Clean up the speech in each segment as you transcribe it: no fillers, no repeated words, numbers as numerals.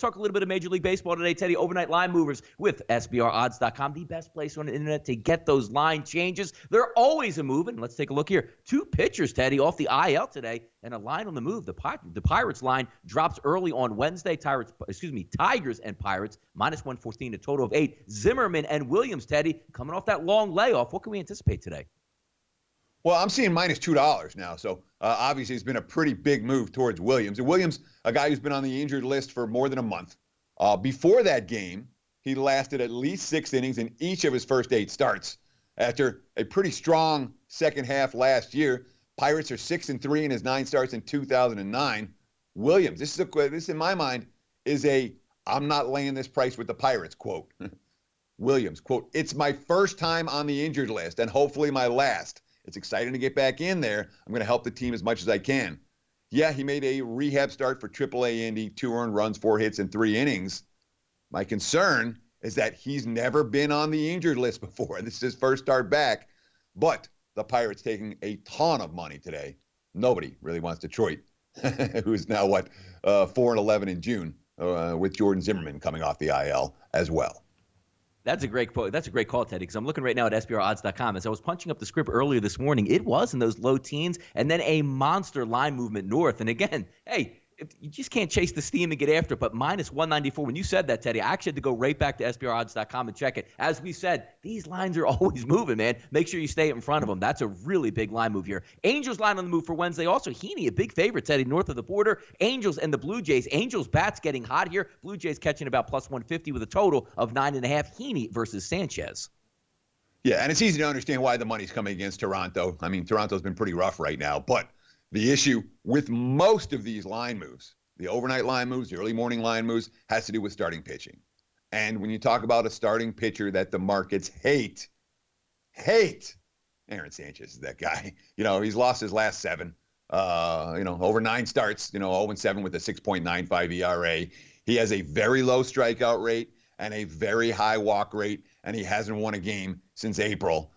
talk a little bit of Major League Baseball today, Teddy. Overnight line movers with SBRodds.com, the best place on the internet to get those line changes. They're always a moving. Let's take a look here. 2 pitchers, Teddy, off the IL today, and a line on the move. The Pirates line drops early on Wednesday. Tigers and Pirates, -114, a total of 8. Zimmerman and Williams, Teddy, coming off that long layoff. What can we anticipate today? Well, I'm seeing -$2 now, so obviously it's been a pretty big move towards Williams. And Williams, a guy who's been on the injured list for more than a month. Before that game, he lasted at least 6 innings in each of his first 8 starts. After a pretty strong second half last year, Pirates are 6-3 in his 9 starts in 2009. Williams, this in my mind is a "I'm not laying this price with the Pirates" quote. Williams, quote, "It's my first time on the injured list and hopefully my last. It's exciting to get back in there. I'm going to help the team as much as I can." Yeah, he made a rehab start for AAA Indy, 2 earned runs, 4 hits, in 3 innings. My concern is that he's never been on the injured list before. This is his first start back. But the Pirates taking a ton of money today. Nobody really wants Detroit, who's now, 4-11 in June, with Jordan Zimmerman coming off the IL as well. That's a great quote. That's a great call, Teddy, because I'm looking right now at SBRodds.com. As I was punching up the script earlier this morning, it was in those low teens and then a monster line movement north. And again, hey, you just can't chase the steam and get after it, but -194. When you said that, Teddy, I actually had to go right back to SBRodds.com and check it. As we said, these lines are always moving, man. Make sure you stay in front of them. That's a really big line move here. Angels line on the move for Wednesday. Also, Heaney, a big favorite, Teddy, north of the border. Angels and the Blue Jays. Angels bats getting hot here. Blue Jays catching about +150 with a total of 9.5. Heaney versus Sanchez. Yeah, and it's easy to understand why the money's coming against Toronto. I mean, Toronto's been pretty rough right now, but the issue with most of these line moves, the overnight line moves, the early morning line moves, has to do with starting pitching. And when you talk about a starting pitcher that the markets hate, Aaron Sanchez is that guy. He's lost his last 7, over 9 starts, 0-7 with a 6.95 ERA. He has a very low strikeout rate and a very high walk rate, and he hasn't won a game since April.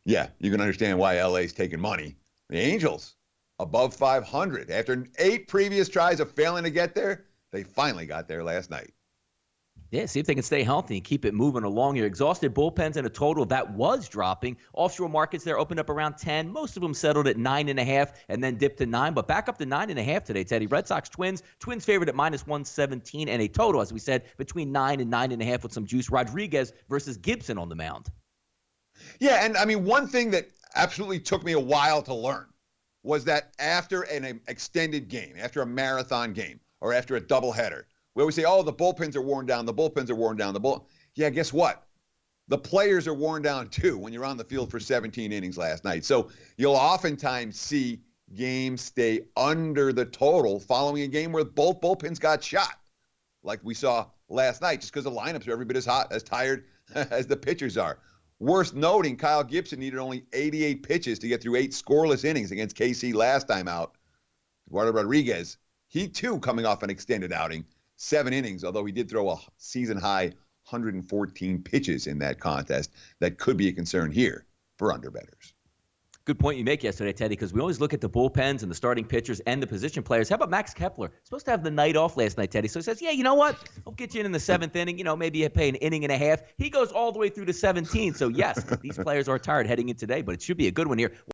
Yeah, you can understand why LA's taking money. The Angels, above 500. After 8 previous tries of failing to get there, they finally got there last night. Yeah, see if they can stay healthy and keep it moving along here. Exhausted bullpens and a total that was dropping. Offshore markets there opened up around 10. Most of them settled at 9.5 and then dipped to 9, but back up to 9.5 today, Teddy. Red Sox Twins favored at -117 and a total, as we said, between 9 and 9.5 with some juice. Rodriguez versus Gibson on the mound. Yeah, and I mean, one thing that absolutely took me a while to learn was that after an extended game, after a marathon game, or after a doubleheader, we always say, "Oh, the bullpens are worn down. The bullpens are worn down." Yeah, guess what? The players are worn down too when you're on the field for 17 innings last night. So you'll oftentimes see games stay under the total following a game where both bullpens got shot, like we saw last night, just because the lineups are every bit as tired as the pitchers are. Worth noting, Kyle Gibson needed only 88 pitches to get through 8 scoreless innings against KC last time out. Eduardo Rodriguez, he too coming off an extended outing, 7 innings, although he did throw a season-high 114 pitches in that contest. That could be a concern here for underbettors. Good point you make yesterday, Teddy, because we always look at the bullpens and the starting pitchers and the position players. How about Max Kepler? Supposed to have the night off last night, Teddy. So he says, yeah, you know what? I'll get you in the 7th inning. Maybe you pay an inning and a half. He goes all the way through to 17. So, yes, these players are tired heading in today, but it should be a good one here.